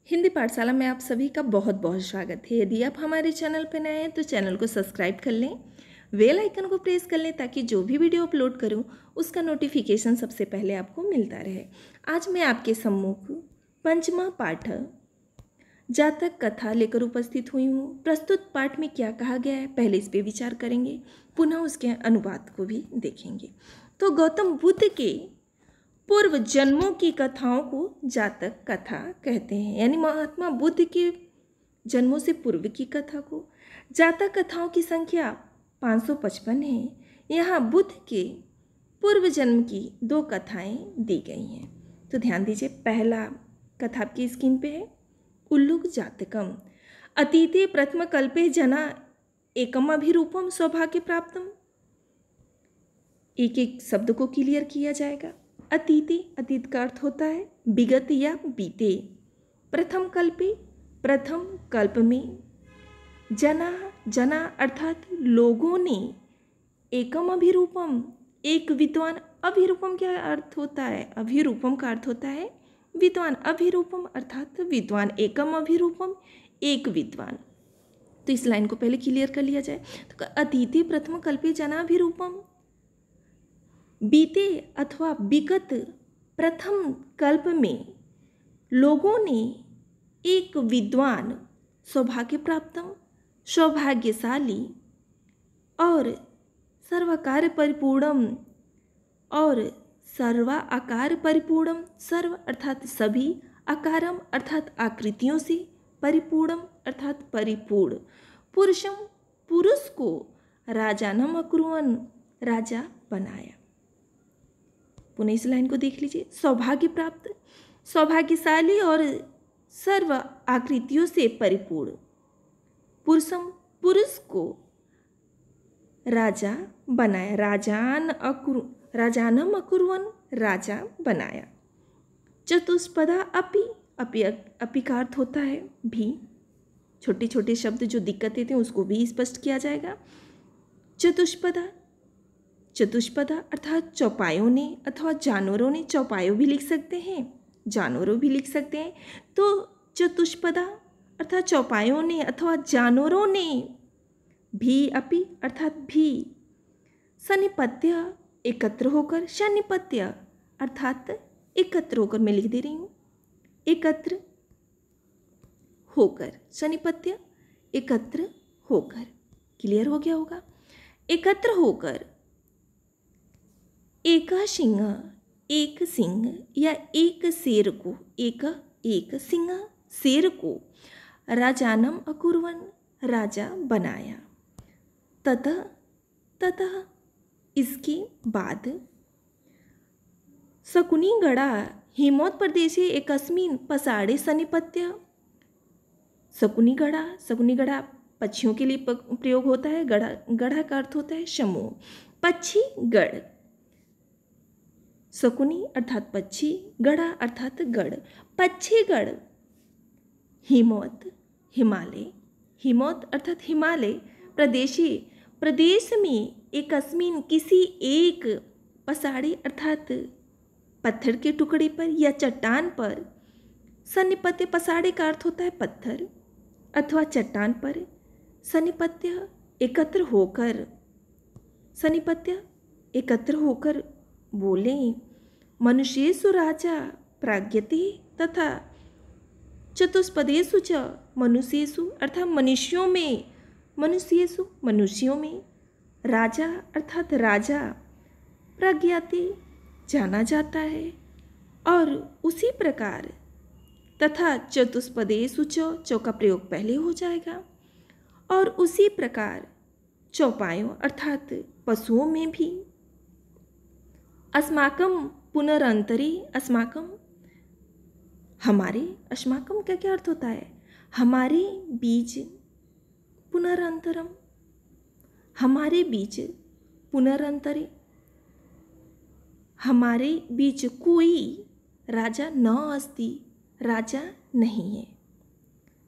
हिंदी पाठशाला में आप सभी का बहुत बहुत स्वागत है। यदि आप हमारे चैनल पर नए हैं तो चैनल को सब्सक्राइब कर लें, बेल आइकन को प्रेस कर लें ताकि जो भी वीडियो अपलोड करूं उसका नोटिफिकेशन सबसे पहले आपको मिलता रहे। आज मैं आपके सम्मुख पंचमा पाठ जातक कथा लेकर उपस्थित हुई हूँ। प्रस्तुत पाठ में क्या कहा गया है पहले इस पर विचार करेंगे, पुनः उसके अनुवाद को भी देखेंगे। तो गौतम बुद्ध के पूर्व जन्मों की कथाओं को जातक कथा कहते हैं, यानी महात्मा बुद्ध के जन्मों से पूर्व की कथा को। जातक कथाओं की संख्या 555 है। यहाँ बुद्ध के पूर्व जन्म की 2 कथाएं दी गई हैं। तो ध्यान दीजिए, पहला कथा आपकी स्क्रीन पे है। उल्लुक जातकम अतीते प्रथम कल्पे जना एकम अभिरूपम सौभाग्य प्राप्तम। एक एक शब्द को क्लियर किया जाएगा। अतीते, अतीत का अर्थ होता है विगत या बीते। प्रथम कल्पे, प्रथम कल्प में। जना, जना अर्थात लोगों ने। एकम अभिरूपम, एक विद्वान। अभिरूपम क्या अर्थ होता है? अभिरूपम का अर्थ होता है विद्वान। अभिरूपम अर्थात विद्वान। एकम अभिरूपम, एक विद्वान। तो इस लाइन को पहले क्लियर कर लिया जाए। तो अतीते प्रथम कल्पे जना अभिरूपम, बीते अथवा विगत प्रथम कल्प में लोगों ने एक विद्वान, सौभाग्य प्राप्तम, सौभाग्यशाली और सर्वाकार परिपूर्णम और सर्वा आकार परिपूर्णम। सर्व अर्थात सभी, आकारम अर्थात आकृतियों से, परिपूर्णम अर्थात परिपूर्ण। पुरुषम, पुरुष को राजानम अकुर्वन, राजा बनाया। पुनः इस लाइन को देख लीजिए। सौभाग्य प्राप्त, सौभाग्यशाली और सर्व आकृतियों से परिपूर्ण। पुरुषम, पुरुष को राजा बनाया। राजानम अकुर्वन, राजा बनाया। चतुष्पदा अपि, अपि का अर्थ होता है भी। छोटे छोटे शब्द जो दिक्कत देते हैं उसको भी स्पष्ट किया जाएगा। चतुष्पदा, चतुष्पदा अर्थात चौपायों ने अथवा जानवरों ने। चौपायों भी लिख सकते हैं, जानवरों भी लिख सकते हैं। तो चतुष्पदा अर्थात चौपायों ने अथवा जानवरों ने। भी, अपि अर्थात भी। सन्निपत्य, एकत्र होकर। सन्निपत्य अर्थात एकत्र होकर, मैं लिख दे रही हूँ, एकत्र होकर। सन्निपत्य, एकत्र होकर। क्लियर हो गया होगा। एकत्र होकर। एक सिंह, एक सिंह या एक शेर को, एक सिंह शेर को राजानम अकुर्वन, राजा बनाया। ततः इसके बाद शकुनिगड़ा हिमवत् प्रदेशे एकस्मिन् पसाड़े सन्निपत्य। शकुनिगड़ा, शकुनिगड़ा पक्षियों के लिए प्रयोग होता है। गढ़ा का अर्थ होता है समूह। पक्षी गढ़, शकुनी अर्थात पक्षी, गढ़ा अर्थात गढ़। पक्षीगढ़ हिमवत, हिमालय। हिमवत अर्थात हिमालय। प्रदेशी, प्रदेश में। एकस्मिन किसी एक। पसाड़ी अर्थात पत्थर के टुकड़े पर या चट्टान पर। सन्निपत्य, पसाड़ी का अर्थ होता है पत्थर अथवा चट्टान पर। सन्निपत्य एकत्र होकर। सन्निपत्य एकत्र होकर बोले। मनुष्येषु राजा प्राज्ञते तथा चतुष्पदेषु च मनुष्येषु अर्थात मनुष्यों में। मनुष्येषु मनुष्यों में। राजा अर्थात राजा। प्रज्ञाते जाना जाता है। और उसी प्रकार तथा चतुष्पदेषु च का प्रयोग पहले हो जाएगा। और उसी प्रकार चौपायों अर्थात पशुओं में भी। अस्माकम पुनरंतरे, अस्माकम हमारे। अस्माकम का क्या अर्थ होता है? हमारे बीच। पुनरंतरम, हमारे बीच। पुनरंतरे, हमारे बीच कोई राजा न अस्ति, राजा नहीं है।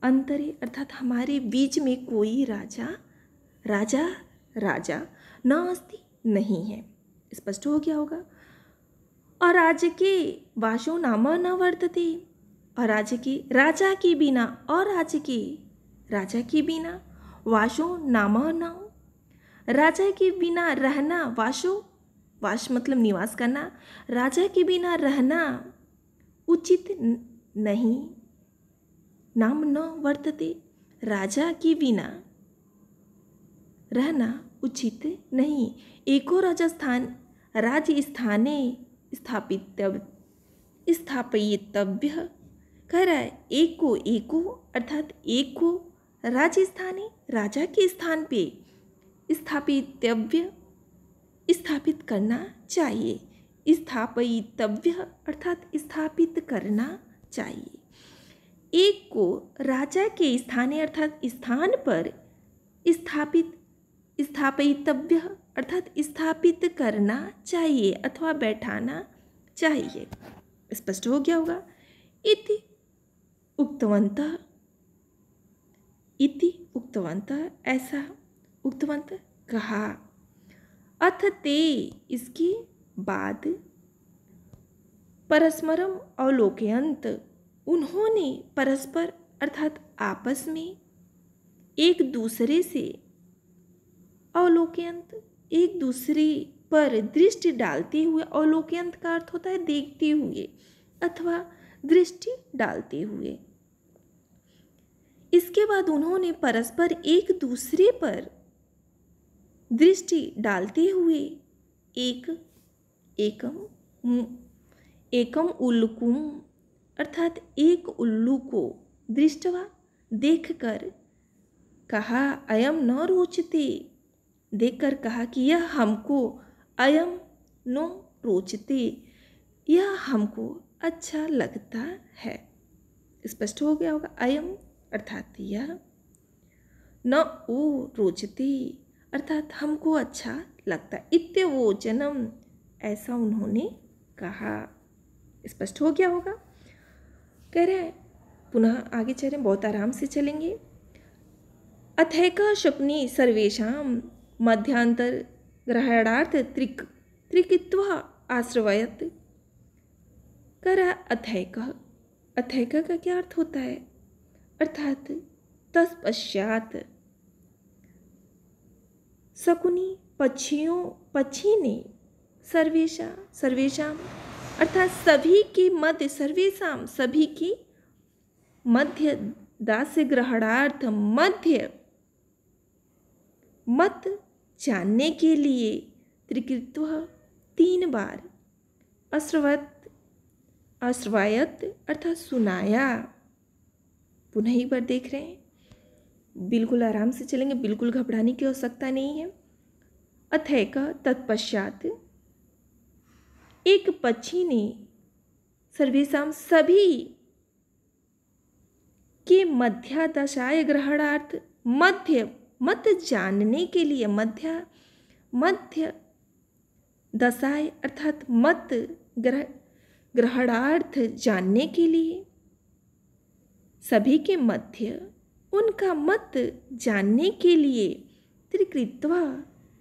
अंतरे अर्थात हमारे बीच में कोई राजा, राजा न अस्ति, नहीं है। स्पष्ट हो गया होगा। अराजके वासो नाम न वर्तते, अराजकी, राजा की बिना अराजकी, राजा की बिना वाशो नाम न, राजा के बिना रहना वाशो, वाश मतलब निवास करना, राजा के बिना रहना उचित नहीं, नाम न वर्तते, राजा के बिना रहना उचित नहीं। एको राजस्थान राजस्थाने स्थापितव्य, कह रहा है एको एको अर्थात एक को राजस्थाने राजा के स्थान पे स्थापितव्य स्थापित करना चाहिए, स्थापितव्य अर्थात स्थापित करना चाहिए। एक को राजा के स्थाने अर्थात स्थान पर स्थापितव्य अर्थात स्थापित करना चाहिए अथवा बैठाना चाहिए। स्पष्ट हो गया होगा। इति उक्तवन्तः ऐसा उक्तवन्तः कहा। अथ ते इसके बाद परस्परम अवलोकयन्त उन्होंने परस्पर अर्थात आपस में एक दूसरे से अवलोकयन्त एक दूसरे पर दृष्टि डालते हुए, अवलोकयन्त का अर्थ होता है देखते हुए अथवा दृष्टि डालते हुए। इसके बाद उन्होंने परस्पर एक दूसरे पर दृष्टि डालते हुए एकम उल्लुकुम अर्थात एक उल्लू को दृष्टवा देखकर कहा अयम न रोचते, देखकर कहा कि यह हमको अयम नो रोचते, यह हमको अच्छा लगता है। स्पष्ट हो गया होगा। अयम अर्थात यह, न ओ रोचते अर्थात हमको अच्छा लगता, इत्यवोचनम ऐसा उन्होंने कहा। स्पष्ट हो गया होगा। कह रहे हैं पुनः आगे चल रहे, बहुत आराम से चलेंगे। अथैक शकुनी सर्वेषां मध्यांतर ग्रहणार्थ त्रिकित्व आश्रवयत। कह रहा अथैक, अथैक का क्या अर्थ होता है अर्थात तत्पश्चात शकुनी पक्षी ने सर्वेशा अर्थात सभी के मध्य, सर्वेशाम सभी की मध्य दास्य ग्रहणार्थ मध्य मत जानने के लिए त्रिकृत्व 3 बार अश्रवायत अर्थात सुनाया। पुनः एक बार देख रहे हैं, बिल्कुल आराम से चलेंगे, बिल्कुल घबराने की आवश्यकता नहीं है। अथैक तत्पश्चात एक पक्षी ने सर्वेशाम सभी के मध्यादशाय ग्रहणार्थ मध्य मत जानने के लिए मध्य दशाय अर्थात मत ग्रहणार्थ जानने के लिए सभी के मध्य उनका मत जानने के लिए त्रिकृत्व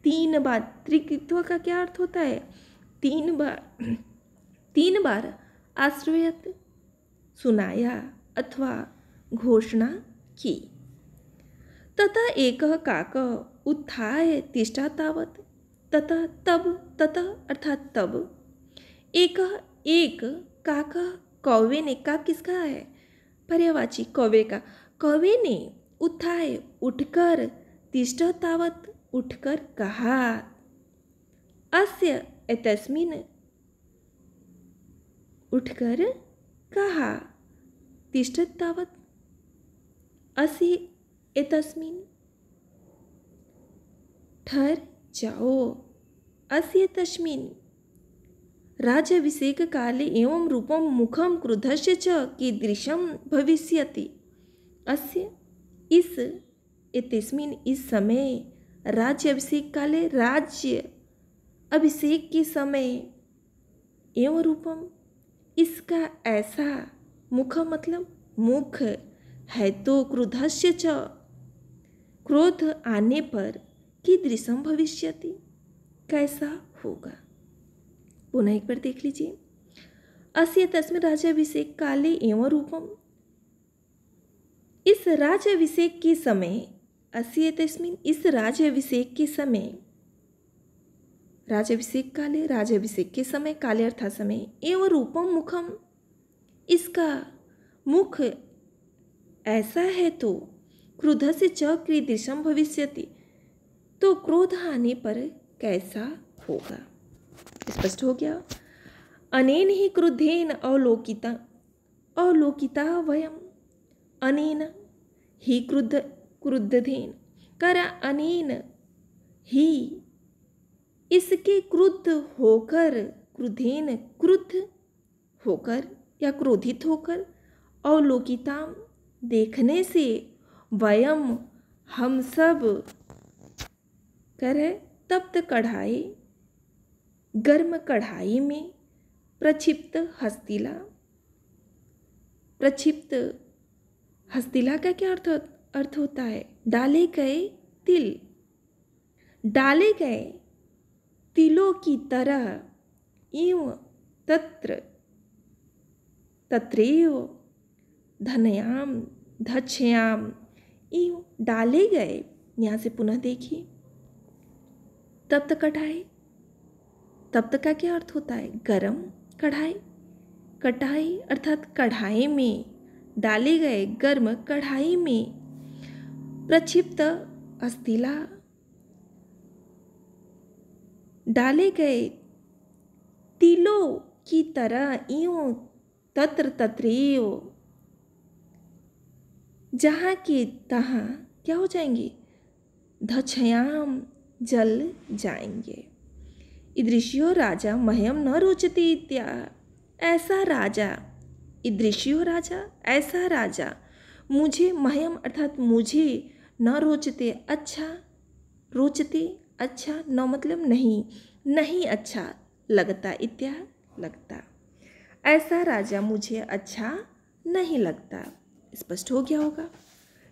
3 बार, त्रिकृत्व का क्या अर्थ होता है 3 बार आश्रयत सुनाया अथवा घोषणा की। तथा एक काक उत्थाय तिष्ठा तावत, तथा तब, तथा अर्थात तब एक काक कौवे ने, काक किसका है पर्यायवाची कौवे का, कौवे ने उत्थाय उठकर तिष्ठा तावत उठकर कहा। अस्य एतस्मिन् उठकर कहा, तिष्ठत तावत अस्य एतस्मिन् ठहर जाओ, अस्य तस्मिन् राज्याभिषेक काले एवं रूपम मुखम क्रुद्धस्य च कीदृशं भविष्यति। अस्य इस एतस्मिन् इस समय, राज्याभिषेक काले राज्य अभिषेक के समय, एवं रूपम इसका ऐसा, मुख मतलब मुख है तो, क्रुद्धस्य च क्रोध आने पर, कीदृशं भविष्यति कैसा होगा। पुनः एक बार देख लीजिए। अस्य तस्मिन् राज्याभिषेक काले एवं रूपम, इस राज्याभिषेक के समय, अस्य तस्मिन् इस राज्याभिषेक के समय, राज्याभिषेक काले राज्याभिषेक के समय, काले अर्थात समय, एवं रूपम मुखम, इसका मुख ऐसा है तो क्रुद्ध से च कीदृशम भविष्यति, तो क्रोध आने पर कैसा होगा। स्पष्ट हो गया। अनेन ही क्रुद्धेन अवलोकिता वयम, अनेन ही क्रुद्धेन कर, अनेन ही इसके क्रुद्ध होकर, क्रुद्धेन क्रुद्ध होकर या क्रोधित होकर, अवलोकिता देखने से, वयम हम सब, करे तप्त कढ़ाई, गर्म कढ़ाई में, प्रक्षिप्त हस्तिला, प्रक्षिप्त हस्तिला का क्या अर्थ होता है, डाले गए तिल, डाले गए तिलों की तरह, एवं तत्रैव धनयाम धच्छयाम, एवं डाले गए, यहाँ से पुनः देखिए, तप्त कढ़ाई, तप्त का क्या अर्थ होता है, गरम कढ़ाई, कढ़ाई अर्थात कढ़ाई में, डाले गए गर्म कढ़ाई में, प्रक्षिप्त अस्तिला, डाले गए तिलों की तरह, एवं तत्रैव, जहाँ के तहाँ क्या हो जाएंगे, धच्छयाम जल जाएंगे। ईदृश्यो राजा मह्यम न रोचते इत्याह, ऐसा राजा, ईदृश्यो राजा ऐसा राजा, मुझे मह्यम अर्थात मुझे, न रोचते अच्छा, रोचते अच्छा, न मतलब नहीं, नहीं अच्छा लगता, इत्याह लगता, ऐसा राजा मुझे अच्छा नहीं लगता। स्पष्ट हो गया होगा।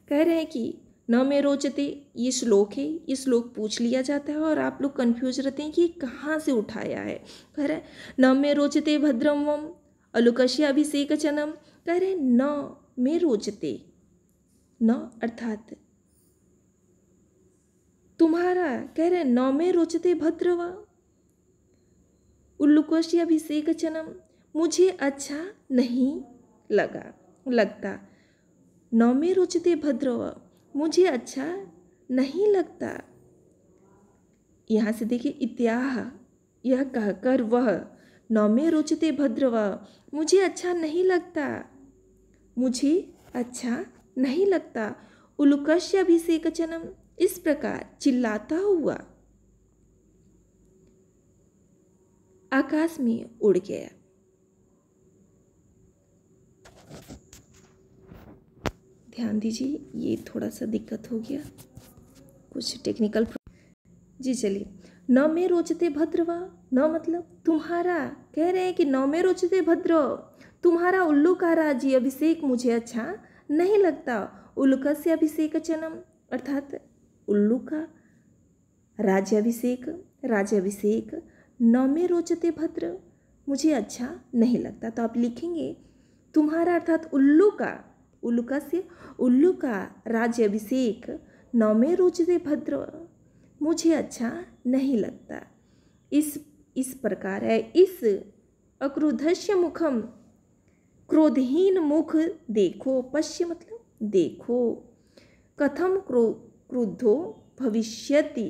कह रहे हैं कि न में रोचते, ये श्लोक है, ये श्लोक पूछ लिया जाता है और आप लोग कंफ्यूज रहते हैं कि कहाँ से उठाया है। कह रहे न में रोचते भद्रमवम अलुकस्य अभिषेकचनम, कह रहे न में रोचते, न अर्थात तुम्हारा, कह रहे न में रोचते भद्रवा उल्लुकस्य अभिषेकचनम, मुझे अच्छा नहीं लगता, न में रोचते भद्रवा, मुझे अच्छा नहीं लगता। यहाँ से देखिए, इत्याह, यह कहकर वह, न में रोचते भद्रवा, मुझे अच्छा नहीं लगता, मुझे अच्छा नहीं लगता, उल्लुकस्य अभिषेकचनम, इस प्रकार चिल्लाता हुआ आकाश में उड़ गया। ध्यान दीजिए, ये थोड़ा सा दिक्कत हो गया, कुछ टेक्निकल जी। चलिए, न में रोचते भद्रवा, न मतलब तुम्हारा, कह रहे हैं कि न में रोचते भद्र, तुम्हारा उल्लू का राज्य अभिषेक मुझे अच्छा नहीं लगता, उल्लुकस्य अभिषेकचनम अर्थात उल्लू का राज्याभिषेक, राज्याभिषेक, न में रोचते भद्र, मुझे अच्छा नहीं लगता। तो आप लिखेंगे तुम्हारा अर्थात उल्लू का, उल्लुकस्य उल्लू का राज्याभिषेक, न में रोचते भद्र, मुझे अच्छा नहीं लगता। इस प्रकार है, इस अक्रुद्धस्य मुखम, क्रोधहीन मुख देखो, पश्य मतलब देखो, कथम क्रुद्धो भविष्यति,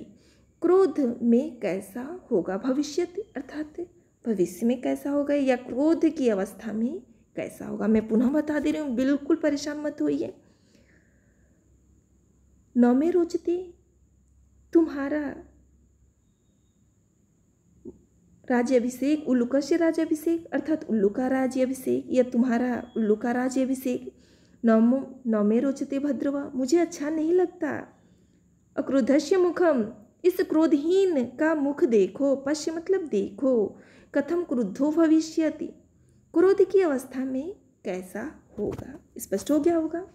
क्रोध में कैसा होगा, भविष्यति अर्थात भविष्य में कैसा होगा, या क्रोध की अवस्था में कैसा होगा। मैं पुनः बता दे रही हूँ, बिल्कुल परेशान मत होइए। न में रोचते, तुम्हारा राज्याभिषेक, उल्लुकस्य राज्याभिषेक अर्थात उल्लू का राज्याभिषेक, या तुम्हारा उल्लू का राज्याभिषेक, न में रोचते भद्रवा, मुझे अच्छा नहीं लगता, अक्रोधस्य मुखम, इस क्रोधहीन का मुख देखो, पश्य मतलब देखो, कथम क्रुद्धो भविष्यति, क्रोध की अवस्था में कैसा होगा। स्पष्ट हो गया होगा।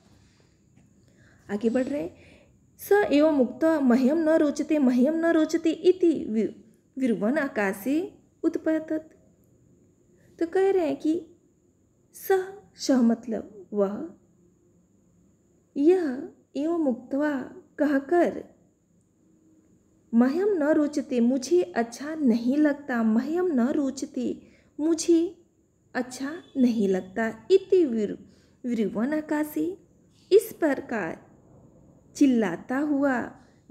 आगे बढ़ रहे, स एवं मुक्त मह्यम न रोचते इति विर्वन आकाशे उत्पतत। तो कह रहे हैं कि सह, सह मतलब वह, यह एवं मुक्तवा कहकर, मह्यम न रोचते मुझे अच्छा नहीं लगता, मह्यम न रोचते मुझे अच्छा नहीं लगता, इति विरुवन आकाशे, इस प्रकार चिल्लाता हुआ,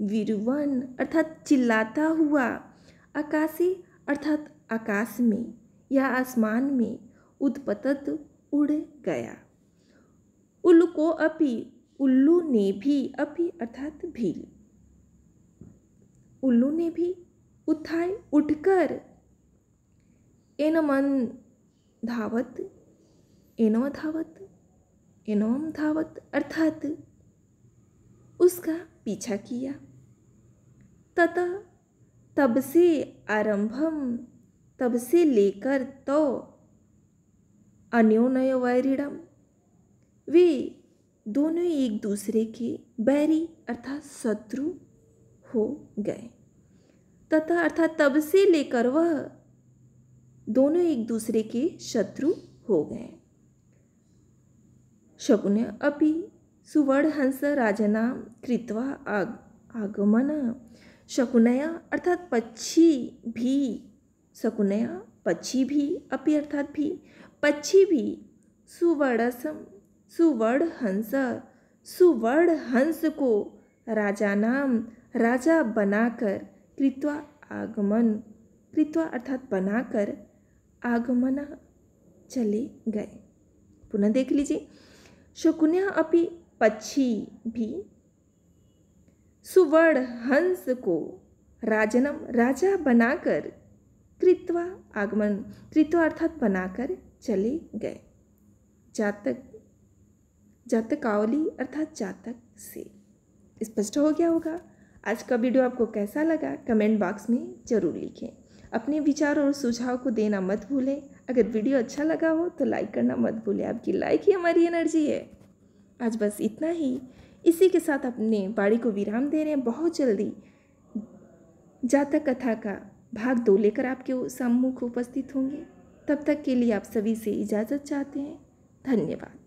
विरुवन अर्थात चिल्लाता हुआ, आकाशे अर्थात आकाश में या आसमान में, उत्पतत उड़ गया। उल्लू को अपि, उल्लू ने भी, अपि अर्थात भी, उल्लू ने भी उठाए उठकर, एनमन धावत, एनव धावत, एनवम धावत अर्थात उसका पीछा किया। ततः तब से आरंभम, तब से लेकर तो अन्योन्य वैरिणम, वे दोनों एक दूसरे के बैरी अर्थात शत्रु हो गए। तथा अर्थात तब से लेकर वह दोनों एक दूसरे के शत्रु हो गए। शकुने अपि सुवर्णहंस राजनाम कृत्वा आगमन, शकुनया अर्थात पक्षी भी, शकुनया पक्षी भी, अपि अर्थात भी, पक्षी भी, सुवर्णसम सुवर्णहंस, सुवर्णहंस को राजा नाम राजा बनाकर, कृत्वा आगमन, कृत्वा अर्थात बनाकर, आगमन चले गए। पुनः देख लीजिए, शकुन्या अपि पक्षी भी, सुवर्णहंस को राजनम राजा बनाकर, कृत्वा आगमन, कृत्वा अर्थात बनाकर चले गए। जातक, जातकावली अर्थात जातक से। स्पष्ट हो गया होगा। आज का वीडियो आपको कैसा लगा कमेंट बॉक्स में ज़रूर लिखें। अपने विचार और सुझाव को देना मत भूलें। अगर वीडियो अच्छा लगा हो तो लाइक करना मत भूलें, आपकी लाइक ही हमारी एनर्जी है। आज बस इतना ही। इसी के साथ अपने वाणी को विराम दे रहे हैं। बहुत जल्दी जातक कथा का भाग 2 लेकर आपके सम्मुख उपस्थित होंगे। तब तक के लिए आप सभी से इजाज़त चाहते हैं। धन्यवाद।